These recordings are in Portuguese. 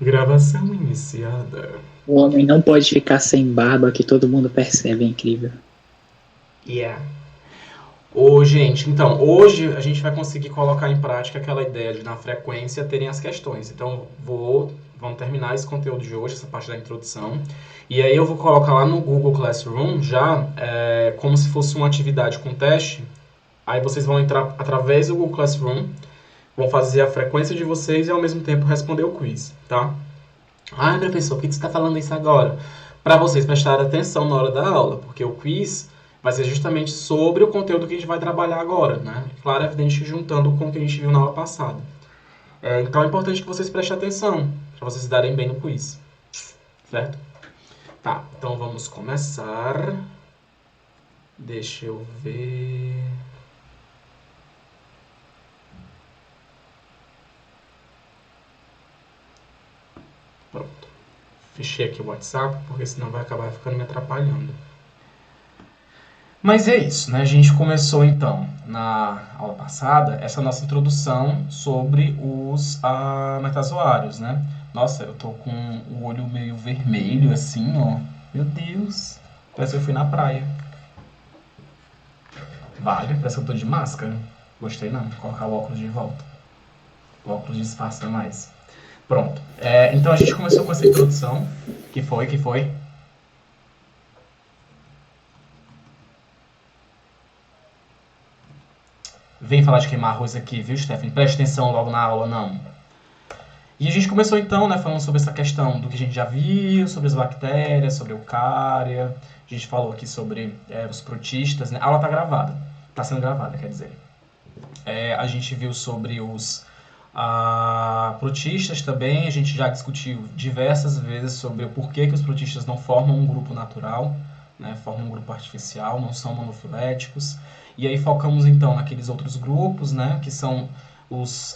Gravação iniciada. O homem não pode ficar sem barba, que todo mundo percebe, é incrível. Yeah. Ô, gente, então, hoje a gente vai conseguir colocar em prática aquela ideia de na frequência terem as questões. Então, vamos terminar esse conteúdo de hoje, essa parte da introdução. E aí eu vou colocar lá no Google Classroom já como se fosse uma atividade com teste. Aí vocês vão entrar através do Google Classroom, vão fazer a frequência de vocês e ao mesmo tempo responder o quiz, tá? Ah, professor, por que você está falando isso agora? Para vocês prestarem atenção na hora da aula, porque o quiz vai ser justamente sobre o conteúdo que a gente vai trabalhar agora, né? Claro, é evidente que juntando com o que a gente viu na aula passada. Então é importante que vocês prestem atenção, para vocês se darem bem no quiz, certo? Tá, então vamos começar. Deixa eu ver. Pronto. Fechei aqui o WhatsApp, porque senão vai acabar ficando me atrapalhando. Mas é isso, né? A gente começou então na aula passada essa nossa introdução sobre os metazoários, né? Nossa, eu tô com o olho meio vermelho assim, ó. Meu Deus, parece que eu fui na praia. Vale, parece que eu tô de máscara. Gostei não, vou colocar o óculos de volta. O óculos disfarça mais. Pronto. Então a gente começou com essa introdução. Que foi? Vem falar de queimar arroz aqui, viu, Stephanie? Preste atenção logo na aula, não. E a gente começou então, né, falando sobre essa questão do que a gente já viu, sobre as bactérias, sobre a eucária. A gente falou aqui sobre os protistas, né? A aula tá gravada. Tá sendo gravada, quer dizer. A gente viu sobre os protistas também. A gente já discutiu diversas vezes sobre o porquê que os protistas não formam um grupo natural, né? Formam um grupo artificial, não são monofiléticos. E aí focamos então naqueles outros grupos, né, que são os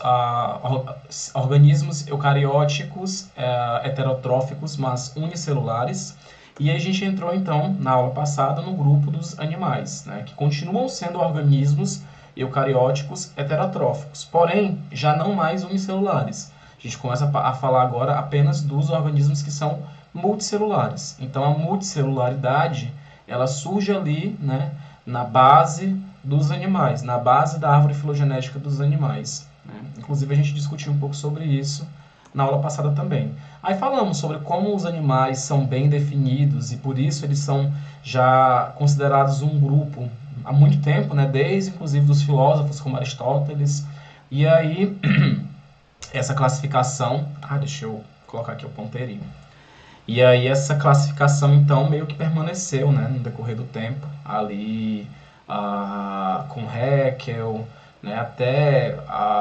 organismos eucarióticos heterotróficos, mas unicelulares. E aí a gente entrou então na aula passada no grupo dos animais, né, que continuam sendo organismos eucarióticos heterotróficos, porém já não mais unicelulares. A gente começa a falar agora apenas dos organismos que são multicelulares. Então a multicelularidade ela surge ali, né, na base dos animais, na base da árvore filogenética dos animais, né? Inclusive a gente discutiu um pouco sobre isso na aula passada também. Aí falamos sobre como os animais são bem definidos e por isso eles são já considerados um grupo há muito tempo, né? Desde inclusive dos filósofos como Aristóteles. E aí essa classificação, deixa eu colocar aqui o ponteirinho. E aí essa classificação então meio que permaneceu, né, no decorrer do tempo, ali com Haeckel, né, até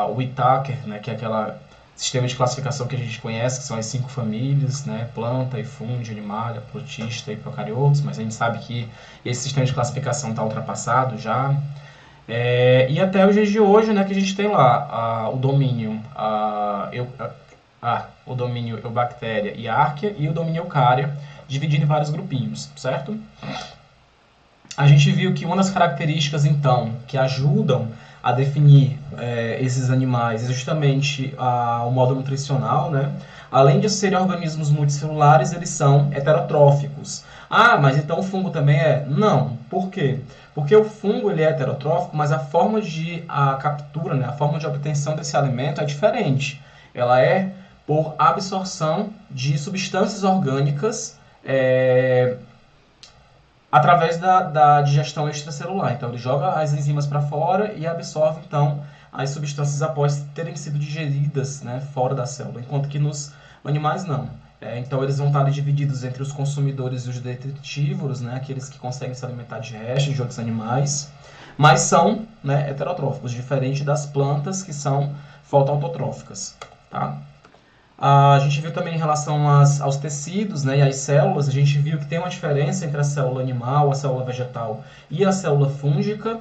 o Whittaker, né, que é aquele sistema de classificação que a gente conhece, que são as 5 famílias, né, planta e fungo, animalia, protista e procariotos, mas a gente sabe que esse sistema de classificação está ultrapassado já. E até os dias de hoje, né, que a gente tem lá o domínio o domínio Eubactéria e Archaea e o domínio Eucária, dividido em vários grupinhos, certo? A gente viu que uma das características, então, que ajudam a definir esses animais é justamente o modo nutricional, né? Além de serem organismos multicelulares, eles são heterotróficos. Mas então o fungo também é? Não. Por quê? Porque o fungo ele é heterotrófico, mas a forma de captura, né, a forma de obtenção desse alimento é diferente. Ela é por absorção de substâncias orgânicas através da digestão extracelular. Então, ele joga as enzimas para fora e absorve, então, as substâncias após terem sido digeridas, né, fora da célula, enquanto que nos animais não. Então, eles vão estar ali divididos entre os consumidores e os detritívoros, né, aqueles que conseguem se alimentar de restos de outros animais, mas são, né, heterotróficos, diferente das plantas que são fotoautotróficas. Tá? A gente viu também em relação aos tecidos, né, e às células, a gente viu que tem uma diferença entre a célula animal, a célula vegetal e a célula fúngica.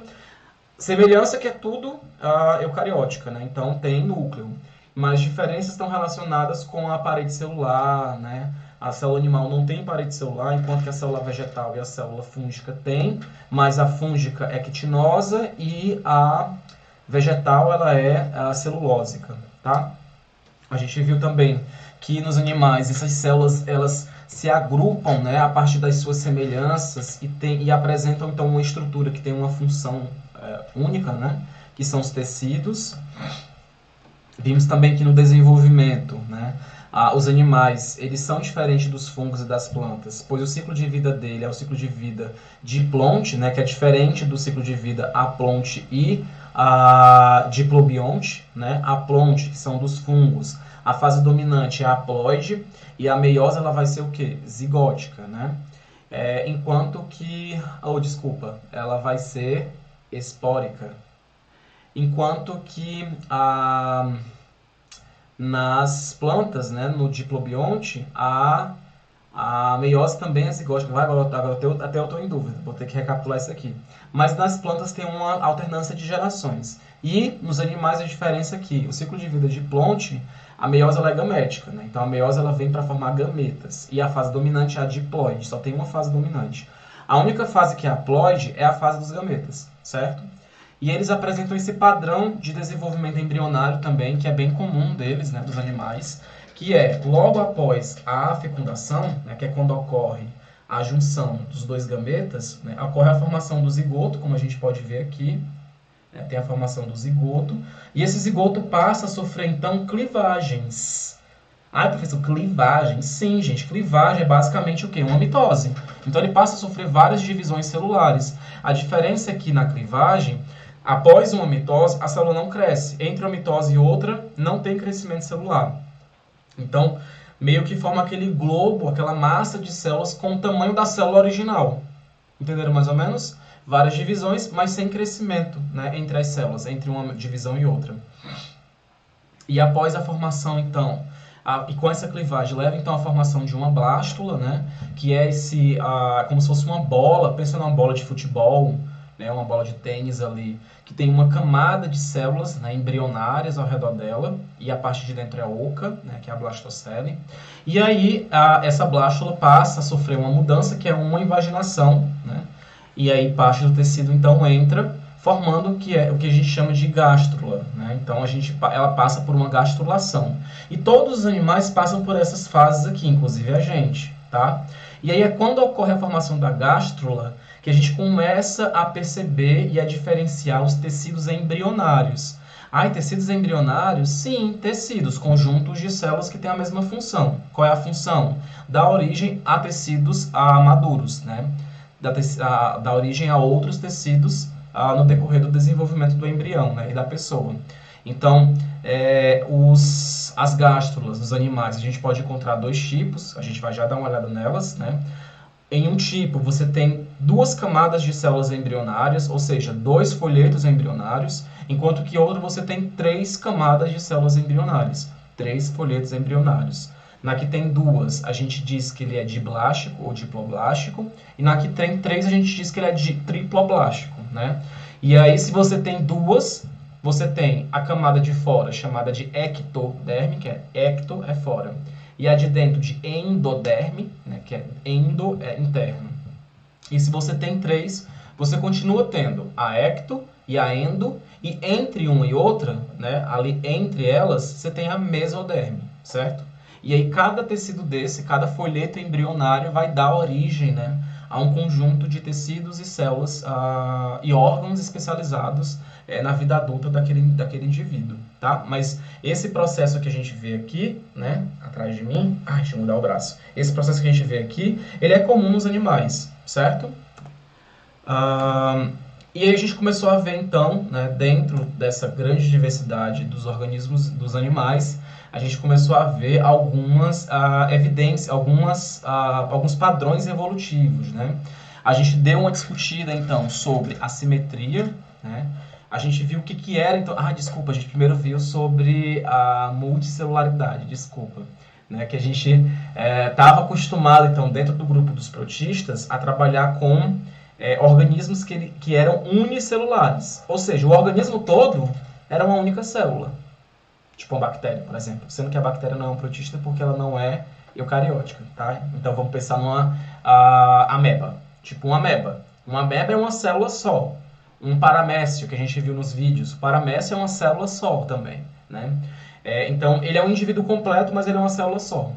Semelhança que é tudo eucariótica, né? Então tem núcleo. Mas diferenças estão relacionadas com a parede celular, né? A célula animal não tem parede celular, enquanto que a célula vegetal e a célula fúngica tem, mas a fúngica é quitinosa e a vegetal ela é celulósica, tá? A gente viu também que nos animais essas células elas se agrupam, né, a partir das suas semelhanças e apresentam então uma estrutura que tem uma função única, né, que são os tecidos. Vimos também que no desenvolvimento, né, os animais eles são diferentes dos fungos e das plantas, pois o ciclo de vida dele é o ciclo de vida diplonte, né, que é diferente do ciclo de vida aplonte e diplobionte, né, aplonte, que são dos fungos. A fase dominante é a haploide e a meiose ela vai ser o quê? Zigótica, né? Enquanto que, ela vai ser espórica. Enquanto que nas plantas, né, no diplobionte, a meiose também é zigótica. Até eu estou em dúvida, vou ter que recapitular isso aqui. Mas nas plantas tem uma alternância de gerações. E nos animais a diferença é que o ciclo de vida diplonte, a meiose ela é gamética, né? Então a meiose ela vem para formar gametas. E a fase dominante é a diploide, só tem uma fase dominante. A única fase que é haploide é a fase dos gametas, certo? E eles apresentam esse padrão de desenvolvimento embrionário também, que é bem comum deles, né, dos animais, que é logo após a fecundação, né, que é quando ocorre a junção dos dois gametas, né, ocorre a formação do zigoto, como a gente pode ver aqui, né, tem a formação do zigoto, e esse zigoto passa a sofrer então clivagens. Professor, clivagem? Sim, gente, clivagem é basicamente o quê? Uma mitose. Então ele passa a sofrer várias divisões celulares. A diferença é que na clivagem, após uma mitose, a célula não cresce. Entre uma mitose e outra, não tem crescimento celular. Então, meio que forma aquele globo, aquela massa de células com o tamanho da célula original. Entenderam mais ou menos? Várias divisões, mas sem crescimento, né, entre as células, entre uma divisão e outra. E após a formação, então, e com essa clivagem, leva então à formação de uma blástula, né, que é como se fosse uma bola, pensa numa bola de futebol, né, uma bola de tênis ali, que tem uma camada de células, né, embrionárias ao redor dela, e a parte de dentro é oca, né, que é a blastocele. E aí essa blástula passa a sofrer uma mudança, que é uma invaginação, né, e aí parte do tecido então entra, formando o que a gente chama de gástrula, né? Então ela passa por uma gastrulação. E todos os animais passam por essas fases aqui, inclusive a gente, tá? E aí é quando ocorre a formação da gástrula que a gente começa a perceber e a diferenciar os tecidos embrionários. Tecidos embrionários? Sim, tecidos, conjuntos de células que têm a mesma função. Qual é a função? Dar origem a tecidos maduros, né? Dar origem a outros tecidos no decorrer do desenvolvimento do embrião, né, e da pessoa. Então, as gástrulas dos animais, a gente pode encontrar dois tipos, a gente vai já dar uma olhada nelas, né? Em um tipo, você tem duas camadas de células embrionárias, ou seja, dois folhetos embrionários, enquanto que outro você tem três camadas de células embrionárias, três folhetos embrionários. Na que tem duas, a gente diz que ele é diblástico ou diploblástico, e na que tem três, a gente diz que ele é triploblástico, né? E aí, se você tem duas, você tem a camada de fora, chamada de ectoderme, que é ecto é fora, e a de dentro de endoderme, né, que é endo é interno. E se você tem três, você continua tendo a ecto e a endo, e entre uma e outra, né, ali entre elas, você tem a mesoderme, certo? E aí cada tecido desse, cada folheto embrionário vai dar origem, né, a um conjunto de tecidos e células e órgãos especializados na vida adulta daquele indivíduo, tá? Mas esse processo que a gente vê aqui, né, atrás de mim, deixa eu mudar o braço. Esse processo que a gente vê aqui, ele é comum nos animais, certo? E aí a gente começou a ver, então, né, dentro dessa grande diversidade dos organismos, dos animais, a gente começou a ver algumas evidências, alguns padrões evolutivos, né? A gente deu uma discutida, então, sobre a simetria, né? A gente viu o que era, então... a gente primeiro viu sobre a multicelularidade, né? Que a gente estava acostumado, então, dentro do grupo dos protistas, a trabalhar com organismos que eram unicelulares. Ou seja, o organismo todo era uma única célula. Tipo uma bactéria, por exemplo. Sendo que a bactéria não é um protista porque ela não é eucariótica, tá? Então vamos pensar numa ameba. Tipo uma ameba. Uma ameba é uma célula só. Um paramécio, que a gente viu nos vídeos. O paramécio é uma célula só também, né? Então, ele é um indivíduo completo, mas ele é uma célula só.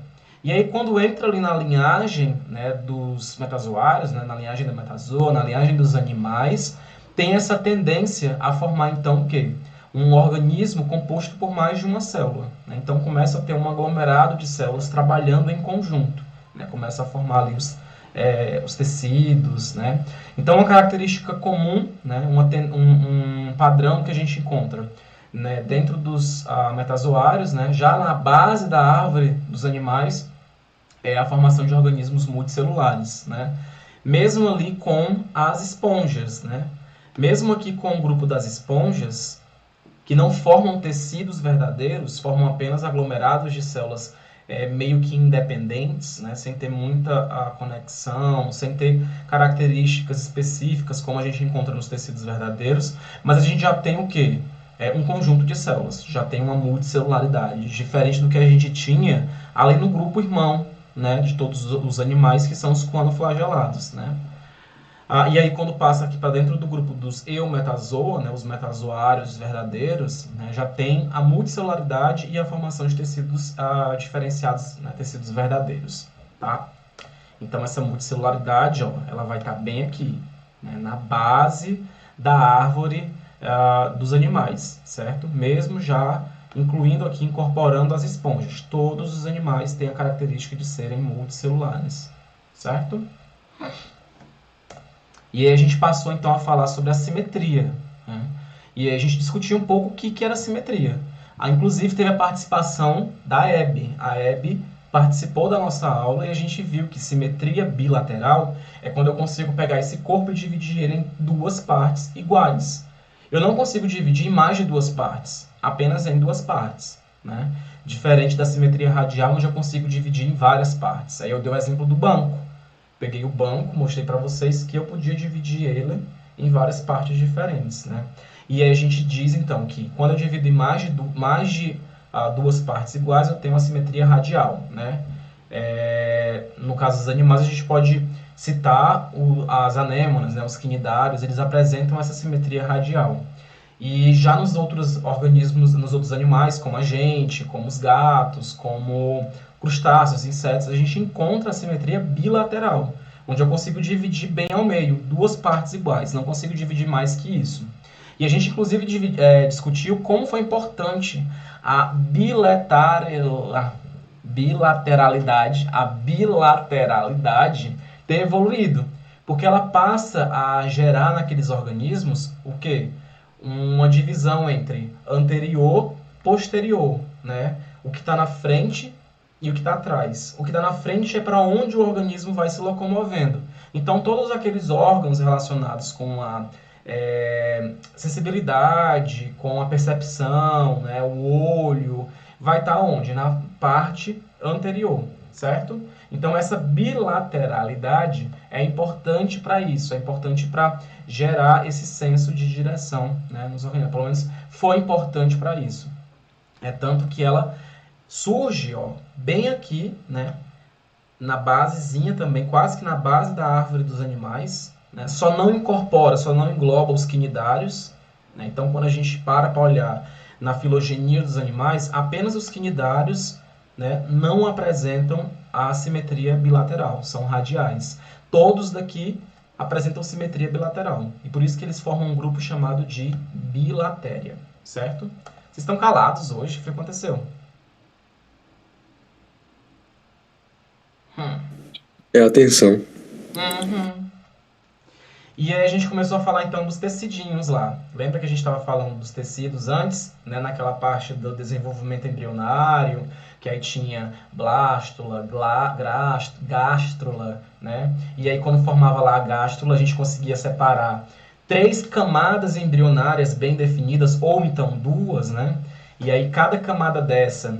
E aí, quando entra ali na linhagem, né, dos metazoários, né, na linhagem da metazoa, na linhagem dos animais, tem essa tendência a formar, então, o quê? Um organismo composto por mais de uma célula. Né? Então, começa a ter um aglomerado de células trabalhando em conjunto. Né? Começa a formar ali os tecidos. Né? Então, uma característica comum, né, um padrão que a gente encontra, né, dentro dos metazoários, né, já na base da árvore dos animais, é a formação de organismos multicelulares, né? Mesmo ali com as esponjas, né? Mesmo aqui com o grupo das esponjas, que não formam tecidos verdadeiros, formam apenas aglomerados de células meio que independentes, né? Sem ter muita conexão, sem ter características específicas como a gente encontra nos tecidos verdadeiros, mas a gente já tem o quê? Um conjunto de células, já tem uma multicelularidade, diferente do que a gente tinha ali no grupo irmão, né, de todos os animais, que são os coanoflagelados, né? E aí, quando passa aqui para dentro do grupo dos eumetazoa, né, os metazoários verdadeiros, né, já tem a multicelularidade e a formação de tecidos diferenciados, né, tecidos verdadeiros. Tá? Então, essa multicelularidade, ó, ela vai estar bem aqui, né, na base da árvore dos animais, certo? Mesmo já incluindo aqui, incorporando as esponjas. Todos os animais têm a característica de serem multicelulares, certo? E aí a gente passou, então, a falar sobre a simetria. Né? E aí a gente discutiu um pouco o que era simetria. Inclusive, teve a participação da Hebe. A Hebe participou da nossa aula e a gente viu que simetria bilateral é quando eu consigo pegar esse corpo e dividir ele em duas partes iguais. Eu não consigo dividir em mais de duas partes, apenas em duas partes. Né? Diferente da simetria radial, onde eu consigo dividir em várias partes. Aí eu dei o exemplo do banco. Peguei o banco, mostrei para vocês que eu podia dividir ele em várias partes diferentes. Né? E aí a gente diz, então, que quando eu divido em mais de duas partes iguais, eu tenho uma simetria radial. Né? No caso dos animais, a gente pode citar as anêmonas, né, os quinidários, eles apresentam essa simetria radial. E já nos outros organismos, nos outros animais, como a gente, como os gatos, como crustáceos, insetos, a gente encontra a simetria bilateral, onde eu consigo dividir bem ao meio, duas partes iguais, não consigo dividir mais que isso. E a gente, inclusive, discutiu como foi importante a bilateralidade ter evoluído, porque ela passa a gerar naqueles organismos o quê? Uma divisão entre anterior e posterior, né? O que está na frente e o que está atrás. O que está na frente é para onde o organismo vai se locomovendo. Então, todos aqueles órgãos relacionados com a sensibilidade, com a percepção, né, o olho, vai estar onde? Na parte anterior, certo? Então, essa bilateralidade é importante para isso, é importante para gerar esse senso de direção, né, nos organismos. Pelo menos foi importante para isso. Tanto que ela surge, ó, bem aqui, né, na basezinha também, quase que na base da árvore dos animais, né, só não incorpora, só não engloba os quinidários. Né, então, quando a gente para olhar na filogenia dos animais, apenas os quinidários, né, não apresentam a simetria bilateral, são radiais. Todos daqui apresentam simetria bilateral. E por isso que eles formam um grupo chamado de bilatéria, certo? Vocês estão calados hoje? O que aconteceu? É atenção. Uhum. E aí a gente começou a falar então dos tecidinhos lá. Lembra que a gente estava falando dos tecidos antes, né, naquela parte do desenvolvimento embrionário, que aí tinha blástula, gástrula, né? E aí quando formava lá a gástrula, a gente conseguia separar 3 camadas embrionárias bem definidas, ou então 2, né? E aí cada camada dessa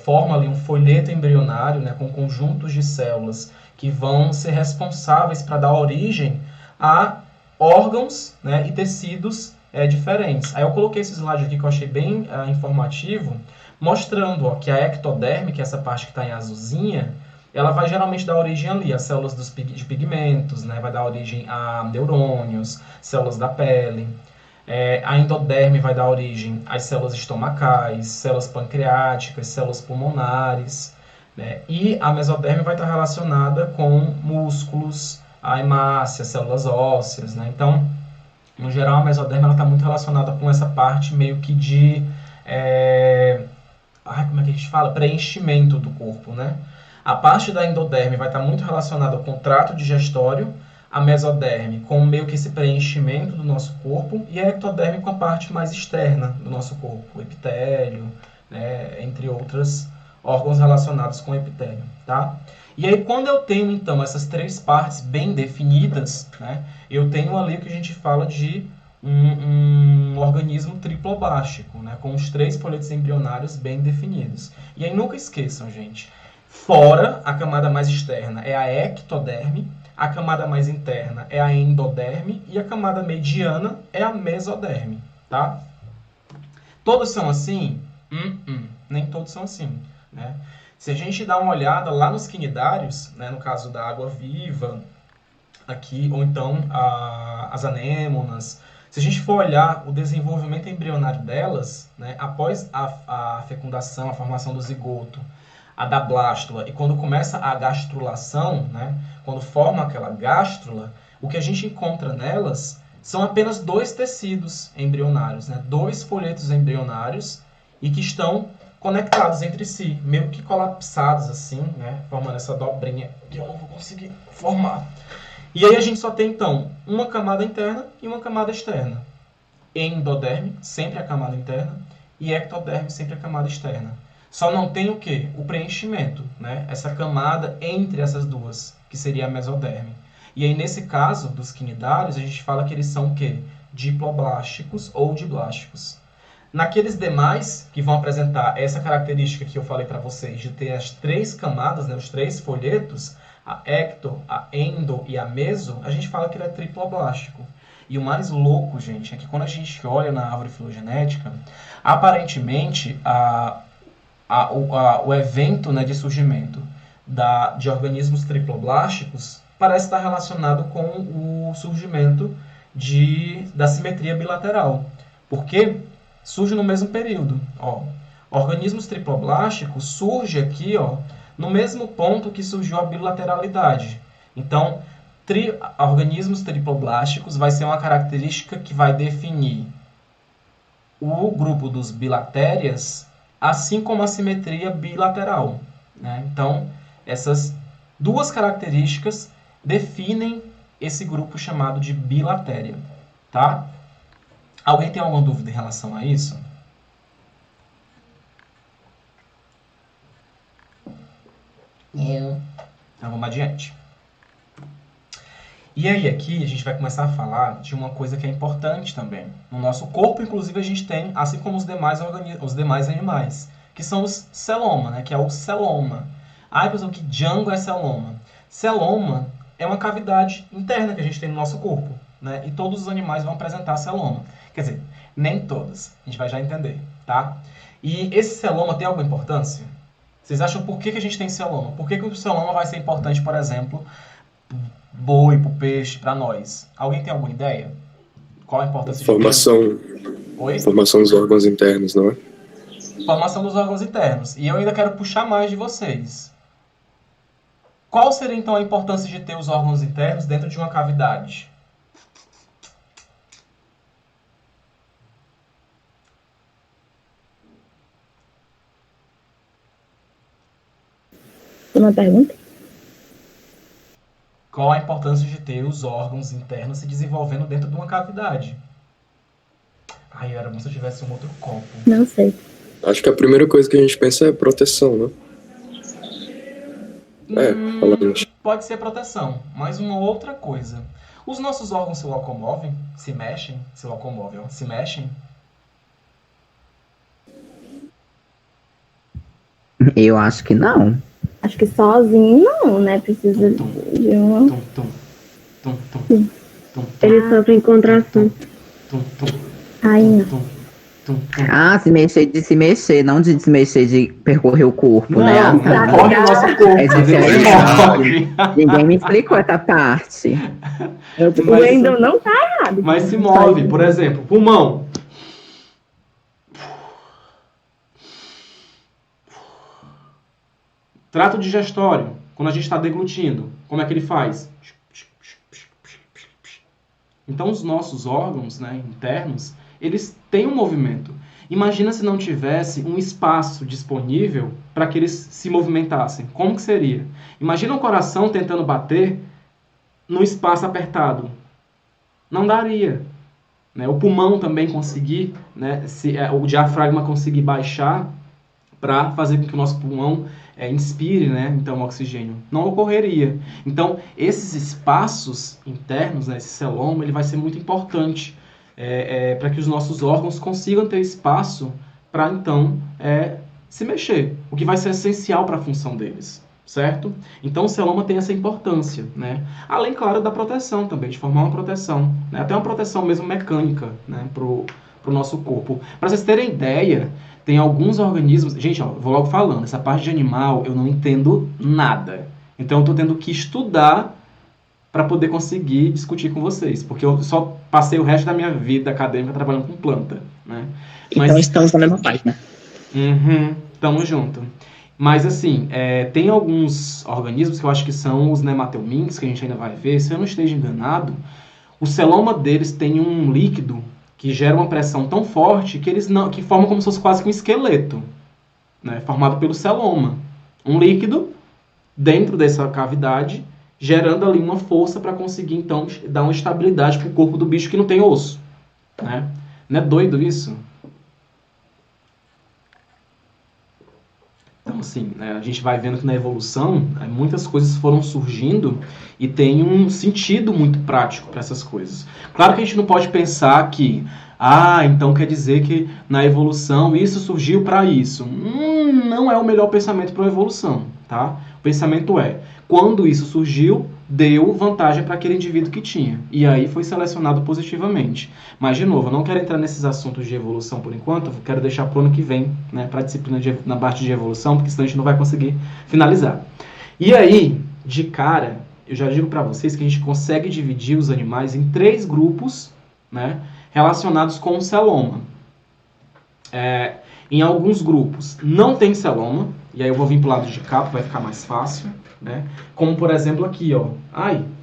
forma ali um folheto embrionário, né, com conjuntos de células que vão ser responsáveis para dar origem a órgãos, né, e tecidos diferentes. Aí eu coloquei esse slide aqui que eu achei bem informativo, mostrando, ó, que a ectoderme, que é essa parte que está em azulzinha, ela vai geralmente dar origem ali a células de pigmentos, né, vai dar origem a neurônios, células da pele. A endoderme vai dar origem às células estomacais, células pancreáticas, células pulmonares, né? E a mesoderme vai estar relacionada com músculos, a hemácia, células ósseas, né? Então, no geral, a mesoderme está muito relacionada com essa parte meio que de... como é que a gente fala? Preenchimento do corpo, né? A parte da endoderme vai estar muito relacionada com o trato digestório, a mesoderme com meio que esse preenchimento do nosso corpo e a ectoderme com a parte mais externa do nosso corpo, o epitélio, né? Entre outros órgãos relacionados com o epitélio, tá? E aí, quando eu tenho, então, essas três partes bem definidas, né, eu tenho ali o que a gente fala de um organismo triploblástico, né, com os três folhetos embrionários bem definidos. E aí, nunca esqueçam, gente, fora, a camada mais externa é a ectoderme, a camada mais interna é a endoderme e a camada mediana é a mesoderme, tá? Todos são assim? Nem todos são assim, né? Se a gente dá uma olhada lá nos quinidários, né, no caso da água-viva, aqui, ou então as anêmonas, se a gente for olhar o desenvolvimento embrionário delas, né, após a fecundação, a formação do zigoto, a da blástula, e quando começa a gastrulação, né, quando forma aquela gástrula, o que a gente encontra nelas são apenas dois tecidos embrionários, né, dois folhetos embrionários, e que estão conectados entre si, meio que colapsados assim, né, formando essa dobrinha que eu não vou conseguir formar. E aí a gente só tem, então, uma camada interna e uma camada externa. Endoderme, sempre a camada interna, e ectoderme, sempre a camada externa. Só não tem o quê? O preenchimento, né? Essa camada entre essas duas, que seria a mesoderme. E aí, nesse caso dos quinidários, a gente fala que eles são o quê? Diploblásticos ou diblásticos. Naqueles demais, que vão apresentar essa característica que eu falei para vocês, de ter as três camadas, né, os três folhetos, a ecto, a endo e a meso, a gente fala que ele é triploblástico. E o mais louco, gente, é que quando a gente olha na árvore filogenética, aparentemente, o evento, né, de surgimento de organismos triploblásticos parece estar relacionado com o surgimento da simetria bilateral. Porque surge no mesmo período. Ó. Organismos triploblásticos surge aqui, ó, no mesmo ponto que surgiu a bilateralidade. Então, organismos triploblásticos vai ser uma característica que vai definir o grupo dos bilatérias, assim como a simetria bilateral, né? Então, essas duas características definem esse grupo chamado de bilatéria, tá? Alguém tem alguma dúvida em relação a isso? Então vamos adiante. E aí aqui a gente vai começar a falar de uma coisa que é importante também. No nosso corpo, inclusive, a gente tem, assim como os demais animais, que são os celoma, né? Que é o celoma. Ai, pessoal, que Django é celoma? Celoma é uma cavidade interna que a gente tem no nosso corpo, né? E todos os animais vão apresentar celoma. Quer dizer, nem todos. A gente vai já entender, tá? E esse celoma tem alguma importância? Vocês acham por que a gente tem celoma? Por que o celoma vai ser importante, por exemplo, pro boi, pro peixe, para nós? Alguém tem alguma ideia? Qual a importância Formação. Oi? Formação dos órgãos internos, não é? Formação dos órgãos internos. E eu ainda quero puxar mais de vocês. Qual seria, então, a importância de ter os órgãos internos dentro de uma cavidade? Uma pergunta? Qual a importância de ter os órgãos internos se desenvolvendo dentro de uma cavidade? Ai, era bom se eu tivesse um outro copo. Não sei. Acho que a primeira coisa que a gente pensa é proteção, né? Pode ser proteção, mas uma outra coisa. Os nossos órgãos se locomovem? Se mexem? Se locomovem, ó. Se mexem? Eu acho que não. Acho que sozinho não, né? Precisa de uma... Ele sofre em contração. Aí não. Ah, de se mexer, não de desmexer, de percorrer o corpo, né? Não, corre o nosso corpo, É mas ele se diferente. move. Ninguém me explicou essa parte. O Mas- Wendel não tá errado. Mas se gente. move, por exemplo, pulmão. Trato digestório, quando a gente está deglutindo, como é que ele faz? Então, os nossos órgãos, né, internos, eles têm um movimento. Imagina se não tivesse um espaço disponível para que eles se movimentassem. Como que seria? Imagina o coração tentando bater num espaço apertado. Não daria. Né? O pulmão também conseguir, né, o diafragma conseguir baixar para fazer com que o nosso pulmão inspire, né, então, oxigênio. Não ocorreria. Então, esses espaços internos, né, esse celoma, ele vai ser muito importante para que os nossos órgãos consigam ter espaço para, então, se mexer, o que vai ser essencial para a função deles, certo? Então, o celoma tem essa importância, né? Além, claro, da proteção também, de formar uma proteção, né? Até uma proteção mesmo mecânica, né, pro nosso corpo. Para vocês terem ideia, tem alguns organismos... Gente, ó, vou logo falando, essa parte de animal eu não entendo nada. Então, eu estou tendo que estudar para poder conseguir discutir com vocês, porque eu só passei o resto da minha vida acadêmica trabalhando com planta, né? Então estamos na mesma página. Tamo junto. Mas assim, tem alguns organismos que eu acho que são os nematelmintos, que a gente ainda vai ver. Se eu não esteja enganado, o celoma deles tem um líquido que gera uma pressão tão forte que forma como se fosse quase que um esqueleto, né? Formado pelo celoma. Um líquido dentro dessa cavidade, gerando ali uma força para conseguir, então, dar uma estabilidade para o corpo do bicho que não tem osso, né? Não é doido isso? Então, assim, a gente vai vendo que na evolução, muitas coisas foram surgindo e tem um sentido muito prático para essas coisas. Claro que a gente não pode pensar que, então quer dizer que na evolução isso surgiu para isso. Não é o melhor pensamento para a evolução, tá? O pensamento quando isso surgiu, deu vantagem para aquele indivíduo que tinha. E aí foi selecionado positivamente. Mas, de novo, eu não quero entrar nesses assuntos de evolução por enquanto, eu quero deixar para o ano que vem, né, para a disciplina na parte de evolução, porque senão a gente não vai conseguir finalizar. E aí, de cara, eu já digo para vocês que a gente consegue dividir os animais em 3 grupos, né, relacionados com o celoma. Em alguns grupos não tem celoma, e aí eu vou vir para o lado de cá, vai ficar mais fácil, né? Como, por exemplo, aqui, ó.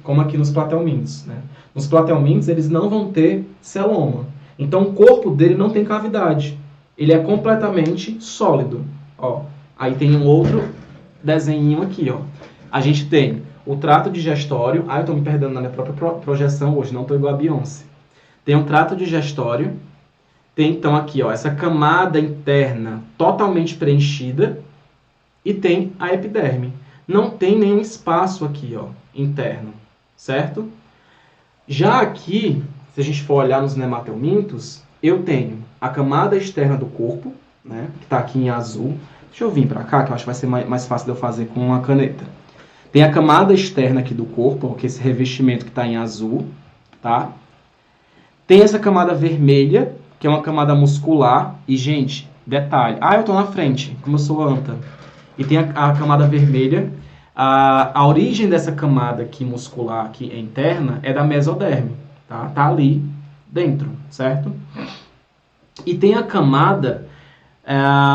Como aqui nos platelmintos, né? Nos platelmintos, eles não vão ter celoma. Então, o corpo dele não tem cavidade. Ele é completamente sólido, ó. Aí tem um outro desenho aqui, ó. A gente tem o trato digestório. Eu estou me perdendo na minha própria projeção hoje, não estou igual a Beyoncé. Tem um trato digestório. Tem, então, aqui, ó, essa camada interna totalmente preenchida. E tem a epiderme. Não tem nenhum espaço aqui, ó, interno, certo? Já aqui, se a gente for olhar nos nematelmintos, eu tenho a camada externa do corpo, né, que está aqui em azul. Deixa eu vir para cá, que eu acho que vai ser mais fácil de eu fazer com uma caneta. Tem a camada externa aqui do corpo, que é esse revestimento que está em azul, tá? Tem essa camada vermelha, que é uma camada muscular. E, gente, detalhe. Eu estou na frente, como eu sou anta. E tem a camada vermelha. A origem dessa camada aqui muscular, aqui interna, é da mesoderme. Tá? Tá ali dentro, certo? E tem a camada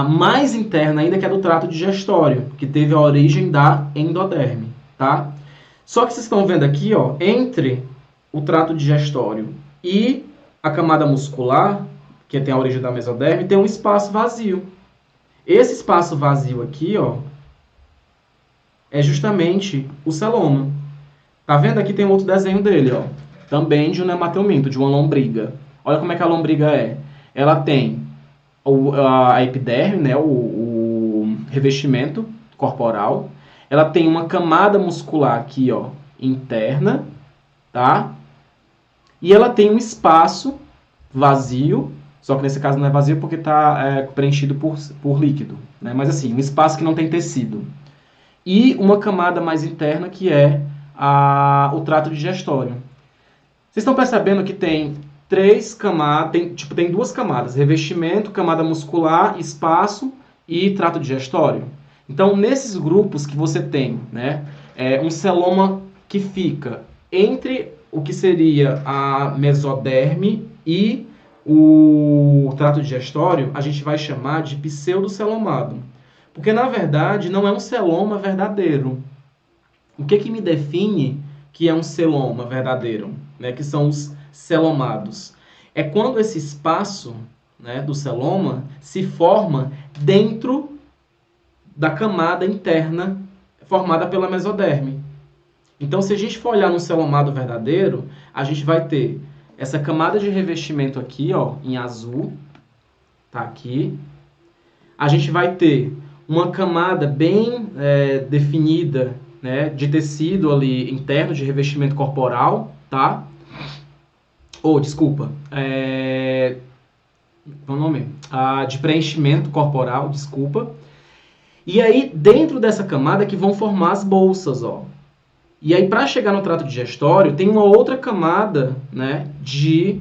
mais interna ainda, que é do trato digestório, que teve a origem da endoderme. Tá? Só que vocês estão vendo aqui, ó, entre o trato digestório e a camada muscular, que tem a origem da mesoderme, tem um espaço vazio. Esse espaço vazio aqui, ó, é justamente o celoma. Tá vendo? Aqui tem outro desenho dele, ó. Também de um nematelminto, de uma lombriga. Olha como é que a lombriga é. Ela tem a epiderme, né, o revestimento corporal. Ela tem uma camada muscular aqui, ó, interna, tá? E ela tem um espaço vazio. Só que nesse caso não é vazio porque está preenchido por líquido, né? Mas assim, um espaço que não tem tecido. E uma camada mais interna que é o trato digestório. Vocês estão percebendo que tem três camadas, tem duas camadas, revestimento, camada muscular, espaço e trato digestório. Então, nesses grupos que você tem, né, um celoma que fica entre o que seria a mesoderme e o trato digestório, a gente vai chamar de pseudocelomado. Porque, na verdade, não é um celoma verdadeiro. O que me define que é um celoma verdadeiro, né, que são os celomados? É quando esse espaço, né, do celoma se forma dentro da camada interna formada pela mesoderme. Então, se a gente for olhar no celomado verdadeiro, a gente vai ter essa camada de revestimento aqui, ó, em azul, tá aqui. A gente vai ter uma camada bem definida, né, de tecido ali interno, de revestimento corporal, tá? Desculpa, qual é o nome? De preenchimento corporal, desculpa. E aí, dentro dessa camada que vão formar as bolsas, ó. E aí, para chegar no trato digestório, tem uma outra camada, né, de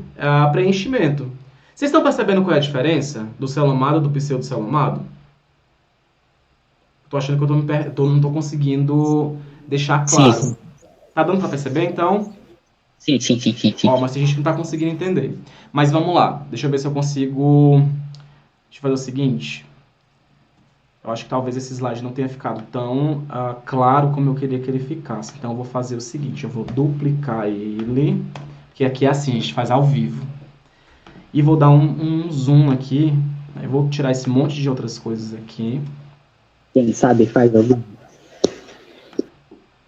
preenchimento. Vocês estão percebendo qual é a diferença do celomado e do pseudocelomado? Tô achando que não estou conseguindo deixar claro. Sim. Tá dando para perceber, então? Sim. Mas tem gente que não está conseguindo entender. Mas vamos lá. Deixa eu ver se eu consigo... Deixa eu fazer o seguinte. Eu acho que talvez esse slide não tenha ficado tão claro como eu queria que ele ficasse. Então eu vou fazer o seguinte. Eu vou duplicar ele. Que aqui é assim, a gente faz ao vivo. E vou dar um zoom aqui. Eu vou tirar esse monte de outras coisas aqui. Quem sabe faz algum.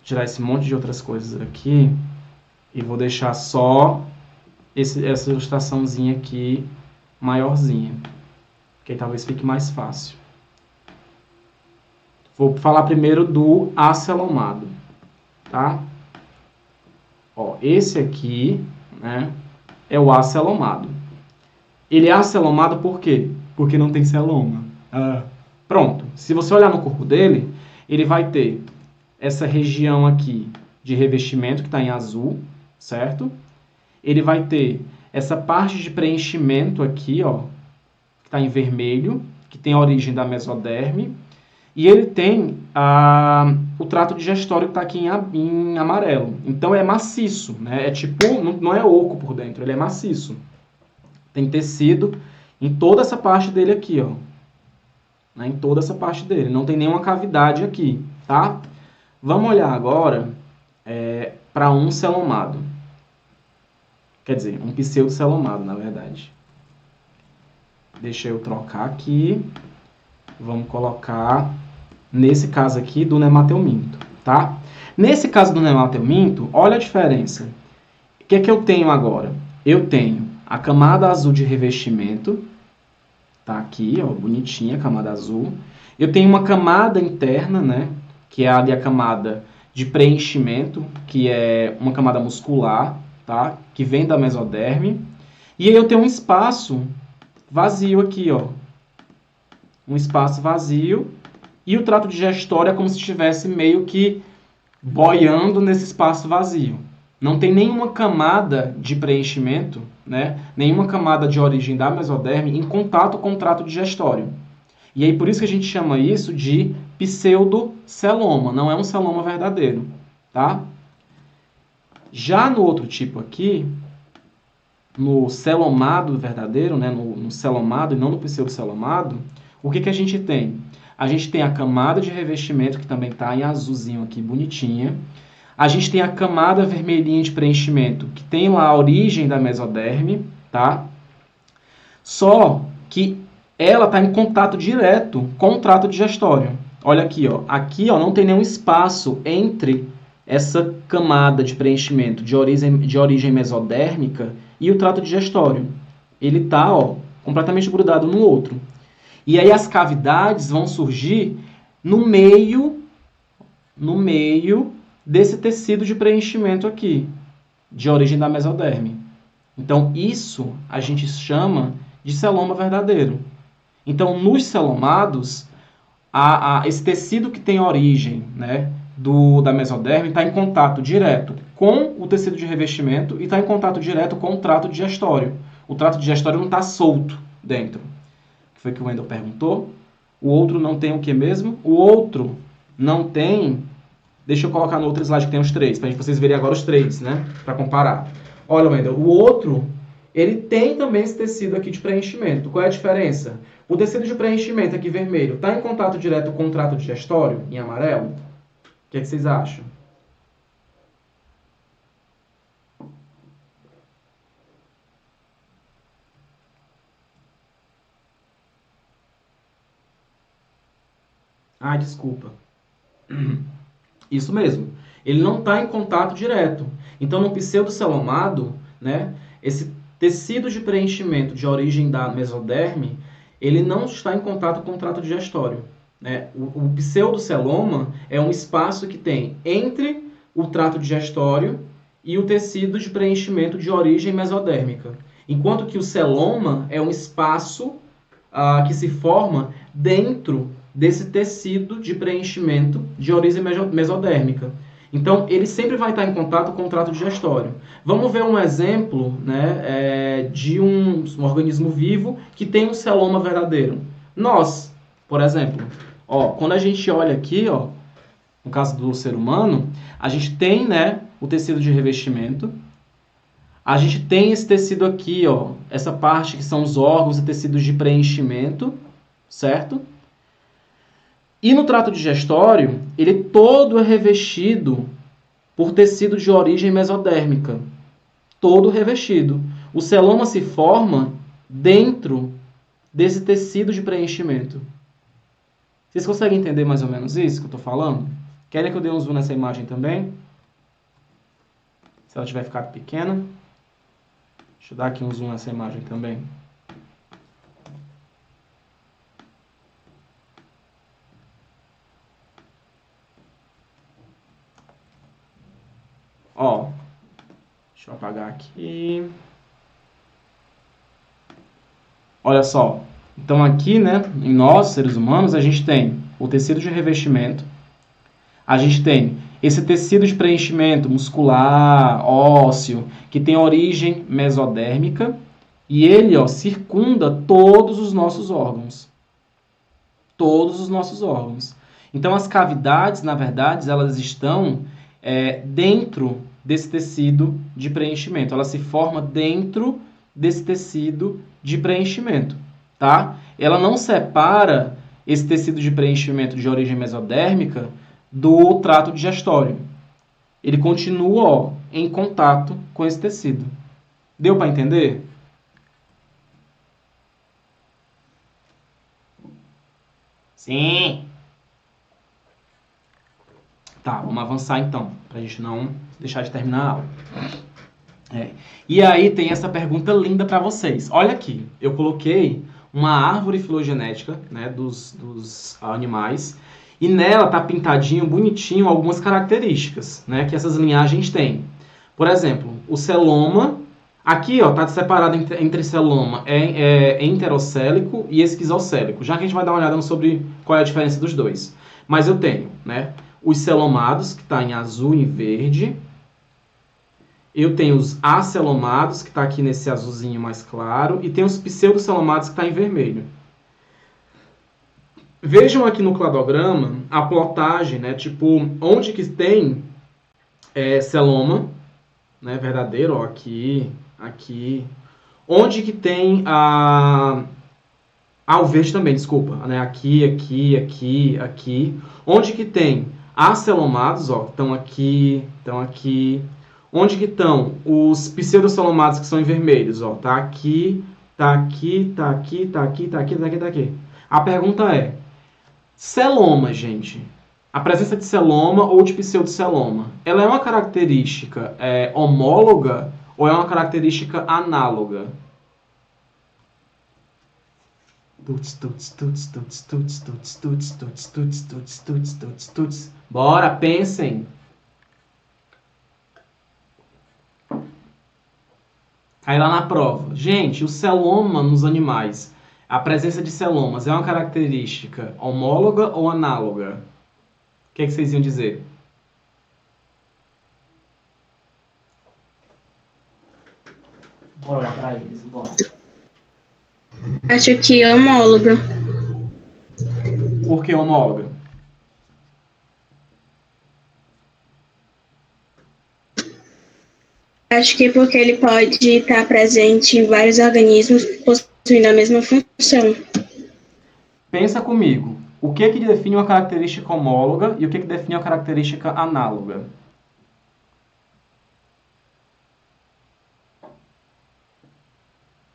Tirar esse monte de outras coisas aqui. E vou deixar só essa ilustraçãozinha aqui maiorzinha. Que aí talvez fique mais fácil. Vou falar primeiro do acelomado, tá? Ó, esse aqui, né, é o acelomado. Ele é acelomado por quê? Porque não tem celoma. Pronto. Se você olhar no corpo dele, ele vai ter essa região aqui de revestimento que está em azul, certo? Ele vai ter essa parte de preenchimento aqui, ó, que está em vermelho, que tem a origem da mesoderme. E ele tem o trato digestório que está aqui em amarelo. Então é maciço, né? É tipo, não é oco por dentro, ele é maciço. Tem tecido em toda essa parte dele aqui, ó. Né? Em toda essa parte dele. Não tem nenhuma cavidade aqui, tá? Vamos olhar agora para um celomado. Quer dizer, um pseudocelomado, na verdade. Deixa eu trocar aqui. Vamos colocar, nesse caso aqui, do nemateuminto, tá? Nesse caso do nemateuminto, olha a diferença. O que é que eu tenho agora? Eu tenho a camada azul de revestimento, tá aqui, ó, bonitinha, a camada azul. Eu tenho uma camada interna, né, que é ali a camada de preenchimento, que é uma camada muscular, tá, que vem da mesoderme. E aí eu tenho um espaço vazio aqui, ó. Um espaço vazio, e o trato digestório é como se estivesse meio que boiando nesse espaço vazio. Não tem nenhuma camada de preenchimento, né? Nenhuma camada de origem da mesoderme em contato com o trato digestório. E aí por isso que a gente chama isso de pseudoceloma, não é um celoma verdadeiro, tá? Já no outro tipo aqui, no celomado verdadeiro, né? No celomado e não no pseudocelomado, o que a gente tem? A gente tem a camada de revestimento, que também está em azulzinho aqui, bonitinha. A gente tem a camada vermelhinha de preenchimento, que tem lá a origem da mesoderme, tá? Só que ela está em contato direto com o trato digestório. Olha aqui, ó. Aqui, ó, não tem nenhum espaço entre essa camada de preenchimento de origem mesodérmica e o trato digestório. Ele está, ó, completamente grudado no outro. E aí as cavidades vão surgir no meio desse tecido de preenchimento aqui, de origem da mesoderme. Então, isso a gente chama de celoma verdadeiro. Então, nos celomados, esse tecido que tem origem, né, da mesoderme está em contato direto com o tecido de revestimento e está em contato direto com o trato digestório. O trato digestório não está solto dentro. O que foi que o Wendel perguntou? O outro não tem o que mesmo? O outro não tem... Deixa eu colocar no outro slide que tem os três, para vocês verem agora os três, né? Para comparar. Olha, Wendel, o outro, ele tem também esse tecido aqui de preenchimento. Qual é a diferença? O tecido de preenchimento aqui vermelho está em contato direto com o trato digestório, em amarelo? O que é que vocês acham? Ah, desculpa. Isso mesmo. Ele não está em contato direto. Então, no pseudocelomado, né, esse tecido de preenchimento de origem da mesoderme, ele não está em contato com o trato digestório. Né? O pseudoceloma é um espaço que tem entre o trato digestório e o tecido de preenchimento de origem mesodérmica. Enquanto que o celoma é um espaço que se forma dentro desse tecido de preenchimento de origem mesodérmica. Então, ele sempre vai estar em contato com o trato digestório. Vamos ver um exemplo, né, de um organismo vivo que tem um celoma verdadeiro. Nós, por exemplo, quando a gente olha aqui, no caso do ser humano, a gente tem, né, o tecido de revestimento. A gente tem esse tecido aqui, essa parte que são os órgãos e tecidos de preenchimento, certo? E no trato digestório, ele todo é revestido por tecido de origem mesodérmica. Todo revestido. O celoma se forma dentro desse tecido de preenchimento. Vocês conseguem entender mais ou menos isso que eu estou falando? Querem que eu dê um zoom nessa imagem também? Se ela tiver ficado pequena. Deixa eu dar aqui um zoom nessa imagem também. Deixa eu apagar aqui. Olha só. Então aqui, né, em nós, seres humanos, a gente tem o tecido de revestimento. A gente tem esse tecido de preenchimento muscular, ósseo, que tem origem mesodérmica. E ele, circunda todos os nossos órgãos. Todos os nossos órgãos. Então as cavidades, na verdade, elas estão dentro desse tecido de preenchimento. Ela se forma dentro desse tecido de preenchimento, tá? Ela não separa esse tecido de preenchimento de origem mesodérmica do trato digestório. Ele continua, em contato com esse tecido. Deu para entender? Sim! Tá, vamos avançar então, para a gente não deixar de terminar a aula. E aí tem essa pergunta linda para vocês. Olha aqui, eu coloquei uma árvore filogenética, né, dos animais, e nela tá pintadinho, bonitinho, algumas características, né, que essas linhagens têm. Por exemplo, o celoma, aqui tá separado entre celoma enterocélico e esquizocélico, já que a gente vai dar uma olhada sobre qual é a diferença dos dois. Mas eu tenho, né, os celomados, que está em azul e verde. Eu tenho os acelomados, que está aqui nesse azulzinho mais claro. E tem os pseudocelomados, que está em vermelho. Vejam aqui no cladograma a plotagem, né? Tipo, onde que tem celoma, né? Verdadeiro, aqui, aqui. Onde que tem o verde também, desculpa. Né? Aqui, aqui, aqui, aqui. Onde que tem acelomados, estão aqui, estão aqui. Onde que estão os pseudocelomados que são em vermelhos, tá aqui, tá aqui, tá aqui, tá aqui, tá aqui, tá aqui, tá aqui. A pergunta é, celoma, gente, a presença de celoma ou de pseudoceloma, ela é uma característica homóloga ou é uma característica análoga? Bora, pensem. Cai lá na prova. Gente, o celoma nos animais, a presença de celomas é uma característica homóloga ou análoga? O que é que vocês iam dizer? Bora lá pra eles, bora. Acho que homóloga. Por que homóloga? Acho que porque ele pode estar presente em vários organismos possuindo a mesma função. Pensa comigo. O que define uma característica homóloga e o que define uma característica análoga?